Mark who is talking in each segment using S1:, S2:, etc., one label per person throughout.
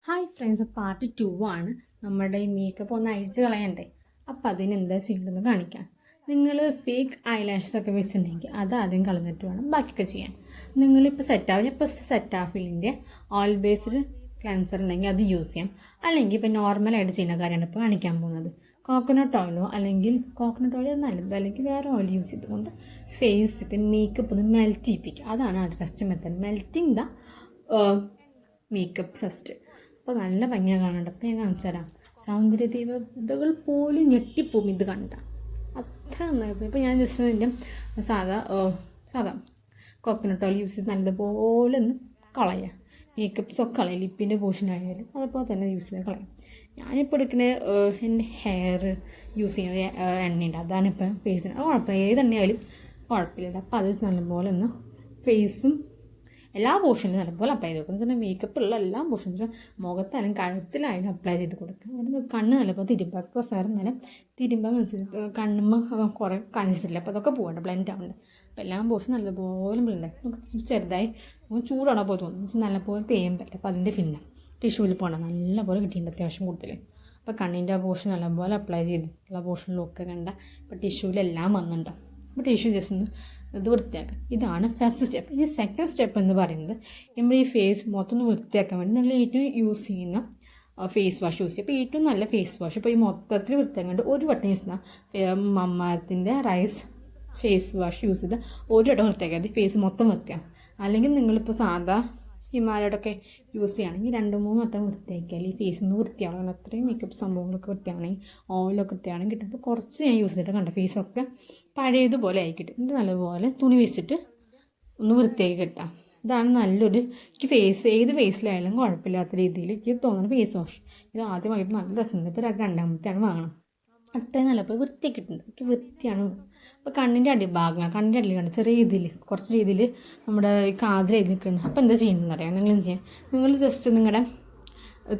S1: Hi friends, part 2 ആണ്. നമ്മുടെ ഈ മേക്കപ്പ് ഒന്ന് അഴിച്ച് കളയണ്ടേ. അപ്പം അതിനെന്താ ചെയ്യേണ്ടതെന്ന് കാണിക്കാം. നിങ്ങൾ ഫേക്ക് ഐലാഷസ് ഒക്കെ വെച്ചിട്ടുണ്ടെങ്കിൽ അത് ആദ്യം കളഞ്ഞിട്ട് വേണം ബാക്കിയൊക്കെ ചെയ്യാൻ. നിങ്ങളിപ്പോൾ സെറ്റാഫിലിൻ്റെ ഓയിൽ ബേസ്ഡ് ക്ലെൻസർ ഉണ്ടെങ്കിൽ അത് യൂസ് ചെയ്യാം. അല്ലെങ്കിൽ ഇപ്പോൾ നോർമലായിട്ട് ചെയ്യുന്ന കാര്യമാണ് ഇപ്പോൾ കാണിക്കാൻ പോകുന്നത്. കോക്കനട്ട് ഓയിലോ അല്ലെങ്കിൽ കോക്കനട്ട് ഓയിൽ നല്ലത്, അല്ലെങ്കിൽ വേറെ ഓയിൽ യൂസ് ചെയ്തുകൊണ്ട് ഫേസിൽ മേക്കപ്പ് ഒന്ന് മെൽറ്റ് ചെയ്യിപ്പിക്കുക. അതാണ് അത് first method, melting the makeup first. അപ്പോൾ നല്ല ഭംഗിയാണ് കാണണ്ട. അപ്പോൾ ഞാൻ കാണിച്ചു തരാം. സൗന്ദര്യദേവതകൾ പോലും ഞെട്ടിപ്പോവും ഇത് കണ്ട, അത്ര നന്നായി. ഇപ്പോൾ ഞാൻ ജസ്റ്റ് എൻ്റെ സാധാ കോക്കനട്ട് ഓയിൽ യൂസ് ചെയ്ത് നല്ലപോലെ ഒന്ന് കളയാം. മേക്കപ്പ്സ് ഒക്കെ കളയാം, ലിപ്പിൻ്റെ പോർഷൻ ആയാലും അതുപോലെ തന്നെ യൂസ് ചെയ്ത് കളയാം. ഞാനിപ്പോൾ എടുക്കുന്ന എൻ്റെ ഹെയർ യൂസ് ചെയ്യുന്ന എണ്ണയുണ്ട്, അതാണിപ്പോൾ ഫേസിന്. അത് കുഴപ്പമില്ല, ഏത് എണ്ണയായാലും കുഴപ്പമില്ല. അപ്പോൾ അത് നല്ലപോലെ ഒന്ന് ഫേസും എല്ലാ പോർഷനിലും നല്ലപോലെ അപ്ലൈ ചെയ്ത് കൊടുക്കും. എന്ന് വെച്ചാൽ മേക്കപ്പ് ഉള്ള എല്ലാ പോർഷൻസിലും മുഖത്തായാലും കഴുത്തിലായാലും അപ്ലൈ ചെയ്ത് കൊടുക്കുക. അതിന് കണ്ണ് നല്ലപ്പോൾ തിരുമ്പ പ്രസാരം നല്ല തിരുമ്പാൻ മനസ്സിൽ കണ്ണുമ്പോൾ കുറേ കാണിച്ചിട്ടില്ല. അപ്പോൾ അതൊക്കെ പോകണ്ട, ബ്ലെൻഡ് ആവുന്നുണ്ട്. അപ്പോൾ എല്ലാ പോർഷനും നല്ലപോലെ ബ്ലെൻഡ് ആയി. നമുക്ക് ചെറുതായി ചൂടാണോ പോയി തോന്നുന്നു, നല്ലപോലെ തേമ്പല്ല. അപ്പോൾ അതിൻ്റെ ഫില്ല് ടിഷ്യൂവിൽ പോകണം, നല്ലപോലെ കിട്ടിയിട്ടുണ്ട് അത്യാവശ്യം കൂടുതൽ. അപ്പോൾ കണ്ണിൻ്റെ ആ പോർഷൻ നല്ലപോലെ അപ്ലൈ ചെയ്തിട്ടുള്ള പോർഷനിലൊക്കെ കണ്ട ഇപ്പോൾ ടിഷ്യൂവിലെല്ലാം വന്നിട്ടുണ്ടാവും. അപ്പോൾ ടിഷ്യൂ ജസ്റ്റ് ഒന്ന് ഇത് വൃത്തിയാക്കുക. ഇതാണ് ഫസ്റ്റ് സ്റ്റെപ്പ്. ഈ സെക്കൻഡ് സ്റ്റെപ്പ് എന്ന് പറയുന്നത് നമ്മൾ ഈ ഫേസ് മൊത്തം ഒന്ന് വൃത്തിയാക്കാൻ വേണ്ടി നിങ്ങൾ ഏറ്റവും യൂസ് ചെയ്യുന്ന ഫേസ് വാഷ് യൂസ് ചെയ്യുക. അപ്പോൾ ഏറ്റവും നല്ല ഫേസ് വാഷ് ഇപ്പോൾ ഈ മൊത്തത്തിൽ വൃത്തിയാക്കാൻ വേണ്ടി ഒരു വട്ടം യൂസ് ചെയ്യുന്ന മമ്മാരത്തിൻ്റെ റൈസ് ഫേസ് വാഷ് യൂസ് ചെയ്ത് ഒരു വട്ടം വൃത്തിയാക്കുക. അത് ഫേസ് മൊത്തം വൃത്തിയാക്കും. അല്ലെങ്കിൽ നിങ്ങളിപ്പോൾ സാധാ ഹിമാലയൊക്കെ യൂസ് ചെയ്യുകയാണെങ്കിൽ 2-3 വട്ടം വൃത്തിയാക്കിയാൽ ഈ ഫേസ് ഒന്ന് വൃത്തിയാവണം. അത്രയും മേക്കപ്പ് സംഭവങ്ങളൊക്കെ വൃത്തിയാണെങ്കിൽ ഓയിലൊക്കെ വൃത്തിയാണെങ്കിൽ കിട്ടും. അപ്പോൾ കുറച്ച് ഞാൻ യൂസ് ചെയ്തിട്ട് കണ്ട ഫേസൊക്കെ പഴയതുപോലെ ആയി കിട്ടും. ഇത് നല്ലപോലെ തുണി വെച്ചിട്ട് ഒന്ന് വൃത്തിയാക്കി കിട്ടാം. ഇതാണ് നല്ലൊരു എനിക്ക് ഏത് ഫേസിലായാലും കുഴപ്പമില്ലാത്ത രീതിയിൽ എനിക്ക് തോന്നുന്ന ഫേസ് വാഷ്. ഇത് ആദ്യമായിട്ട് നല്ല രസമുണ്ട്. ഇപ്പോൾ രണ്ടാമത്തെയാണ് വാങ്ങണം. അത്രയും നല്ലപ്പോൾ വൃത്തിയാക്കിയിട്ടുണ്ട്. എനിക്ക് വൃത്തിയാണ്. അപ്പോൾ കണ്ണിൻ്റെ അടിയിൽ കണ്ട് ചെറിയ രീതിയിൽ കുറച്ച് രീതിയിൽ നമ്മുടെ കാതിൽ എഴുതി നിൽക്കുന്നുണ്ട്. അപ്പോൾ എന്താ ചെയ്യണമെന്ന് അറിയാം. നിങ്ങൾ എന്ത് ചെയ്യാം, നിങ്ങൾ ജസ്റ്റ് നിങ്ങളുടെ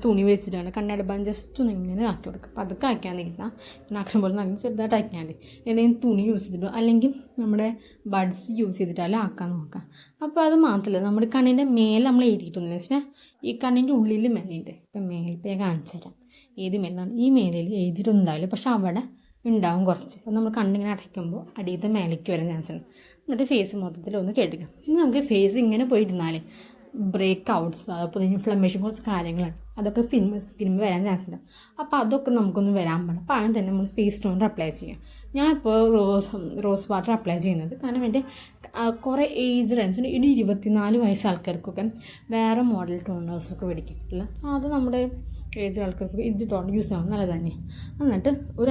S1: തുണി വെച്ചിട്ടാണ് കണ്ണടബാൻ ജസ്റ്റ് ഒന്ന് ഇങ്ങനെ ആക്കി കൊടുക്കുക. അപ്പോൾ അതൊക്കെ ആക്കിയാൽ നിൽക്കുന്ന ആക്കണം പോലെ നല്ല ചെറുതായിട്ട് ആക്കിയാൽ മതി. ഏതെങ്കിലും തുണി യൂസ് ചെയ്തിട്ടോ അല്ലെങ്കിൽ നമ്മുടെ ബഡ്സ് യൂസ് ചെയ്തിട്ടാലും ആക്കാൻ നോക്കാം. അപ്പോൾ അത് മാത്രമല്ല, നമ്മുടെ കണ്ണിൻ്റെ മേലെ നമ്മൾ എഴുതിയിട്ടൊന്നും വെച്ചാൽ ഈ കണ്ണിൻ്റെ ഉള്ളിൽ മേലുണ്ട്. ഇപ്പം മേലിപ്പോൾ കാണിച്ചു തരാം ഏത് മേലാണ്. ഈ മേലിൽ എഴുതിയിട്ടുണ്ടാവില്ല, പക്ഷെ അവിടെ ഉണ്ടാവും കുറച്ച്. അപ്പോൾ നമ്മൾ കണ്ണിങ്ങനെ അടയ്ക്കുമ്പോൾ അടിയത്തെ മേലേക്ക് വരാൻ ചാൻസ് ഉണ്ട്. എന്നിട്ട് ഫേസ് മൊത്തത്തിൽ ഒന്ന് കഴുകുക. ഇനി നമുക്ക് ഫേസ് ഇങ്ങനെ പോയിരുന്നാൽ ബ്രേക്ക് ഔട്ട്സ്, അപ്പോൾ ഇൻഫ്ലമേഷൻ കുറച്ച് കാര്യങ്ങളാണ്, അതൊക്കെ സ്കിന്നിൽ വരാൻ ചാൻസ് ഉണ്ട്. അപ്പോൾ അതൊക്കെ നമുക്കൊന്ന് വരാൻ പാടില്ല. അപ്പോൾ ആദ്യം തന്നെ നമ്മൾ ഫേസ് ടോണർ അപ്ലൈ ചെയ്യാം. ഞാനിപ്പോൾ റോസ് വാട്ടർ അപ്ലൈ ചെയ്യുന്നത് കാരണം എൻ്റെ കുറേ ഏജ് റേഞ്ച് ഒരു 24 വയസ്സ് ആൾക്കാർക്കൊക്കെ വേറെ മോഡൽ ടോണേഴ്സൊക്കെ മേടിക്കില്ല. അത് നമ്മുടെ ഏജ് ആൾക്കാർക്ക് ഇത് ടോണർ യൂസ് ചെയ്യാൻ നല്ലത് തന്നെയാണ്. എന്നിട്ട് ഒരു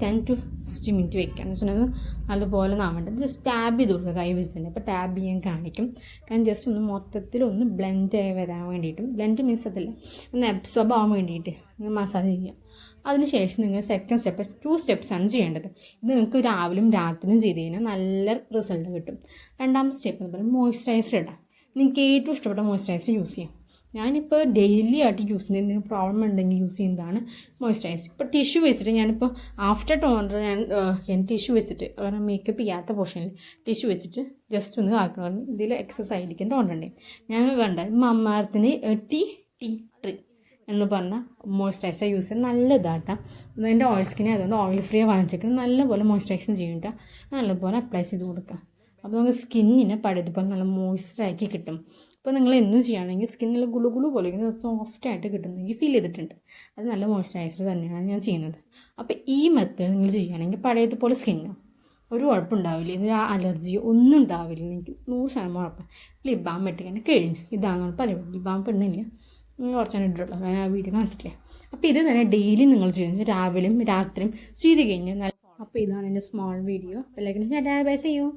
S1: 10 to 15 മിനിറ്റ് വെക്കുക. എന്ന് വെച്ചിട്ടുണ്ടെങ്കിൽ നല്ലപോലെ നാവേണ്ടത് ജസ്റ്റ് ടാബ് ചെയ്ത് കൊടുക്കുക കൈ വെച്ചിട്ടുണ്ട്. അപ്പോൾ ടാബ് ചെയ്യാൻ കാണിക്കും. കാരണം ജസ്റ്റ് ഒന്ന് മൊത്തത്തിലൊന്ന് ബ്ലെൻഡായി വരാൻ വേണ്ടിയിട്ടും, ബ്ലെൻഡ് മീൻസ് അതില്ല ഒന്ന് അബ്സോർബ് ആവാൻ വേണ്ടിയിട്ട് നിങ്ങൾ മസാജ് ചെയ്യുക. അതിനുശേഷം നിങ്ങൾ സെക്കൻഡ് സ്റ്റെപ്പ് 2 സ്റ്റെപ്സാണ് ചെയ്യേണ്ടത്. ഇത് നിങ്ങൾക്ക് രാവിലെയും രാത്രിയും ചെയ്ത് കഴിഞ്ഞാൽ നല്ല റിസൾട്ട് കിട്ടും. രണ്ടാമത്തെ സ്റ്റെപ്പ് എന്ന് പറയുമ്പോൾ മോയ്സ്ചറൈസർ ഇടാം. നിങ്ങൾക്ക് ഏറ്റവും ഇഷ്ടപ്പെട്ട മോയ്സ്ചറൈസർ യൂസ് ചെയ്യാം. ഞാനിപ്പോൾ ഡെയിലി ആയിട്ട് യൂസ് ചെയ്യുന്ന എന്തെങ്കിലും പ്രോബ്ലം ഉണ്ടെങ്കിൽ യൂസ് ചെയ്യുന്നതാണ് മോയ്സ്ചറൈസർ. ഇപ്പോൾ ടിഷ്യൂ വെച്ചിട്ട് ഞാനിപ്പോൾ ആഫ്റ്റർ ടോണർ ഞാൻ ടിഷ്യൂ വെച്ചിട്ട് കാരണം മേക്കപ്പ് ചെയ്യാത്ത പോർഷനിൽ ടിഷ്യൂ വെച്ചിട്ട് ജസ്റ്റ് ഒന്ന് ആക്കണം. ഇതിൽ എക്സസ് ആയിരിക്കും ടോണറുണ്ട്. ഞങ്ങൾ കണ്ട മമ്മാരത്തിന് ടീ ട്രീ എന്ന് പറഞ്ഞാൽ മോയ്സ്ചറൈസർ യൂസ് ചെയ്യാൻ നല്ലതാട്ടാ. എൻ്റെ ഓയിൽ സ്കിൻ ആയതുകൊണ്ട് ഓയിൽ ഫ്രീ വാങ്ങിച്ചിട്ട് നല്ലപോലെ മോയ്സ്ചറൈസർ ചെയ്തിട്ട് നല്ലപോലെ അപ്ലൈ ചെയ്ത് കൊടുക്കുക. അപ്പോൾ നമുക്ക് സ്കിന്നിനെ പഴയതുപോലെ നല്ല മോയ്സ്ചറാക്കി കിട്ടും. അപ്പോൾ നിങ്ങൾ എന്നും ചെയ്യുകയാണെങ്കിൽ സ്കിന്നിൽ ഗുളു പോലെ സോഫ്റ്റായിട്ട് കിട്ടുന്നെങ്കിൽ ഫീൽ ചെയ്തിട്ടുണ്ട്. അത് നല്ല മോയ്സ്ചറൈസർ തന്നെയാണ് ഞാൻ ചെയ്യുന്നത്. അപ്പോൾ ഈ മെത്തേഡ് നിങ്ങൾ ചെയ്യുകയാണെങ്കിൽ പഴയതുപോലെ സ്കിന്നോ ഒരു കുഴപ്പമുണ്ടാവില്ല, ഇതിന് അലർജിയോ ഒന്നും ഉണ്ടാവില്ല. എനിക്ക് 100% ഉറപ്പ്. ലിപ് ബാം ഇട്ടിങ്ങനെ കഴിഞ്ഞു. ഇതാണ് പരിപാടി. ലിപ് ബാം പെണ്ണില്ല, കുറച്ചാണ് ഇട്ടിട്ടുള്ളൂ, ഞാൻ ആ വീഡിയോ കാണിച്ചിട്ടില്ല. അപ്പോൾ ഇത് തന്നെ ഡെയിലി നിങ്ങൾ ചെയ്യുന്നത് രാവിലെയും രാത്രിയും ചെയ്ത് കഴിഞ്ഞാൽ. അപ്പോൾ ഇതാണ് എൻ്റെ സ്മോൾ വീഡിയോ. അപ്പോൾ ലൈക്ക് ബൈ ചെയ്യൂ.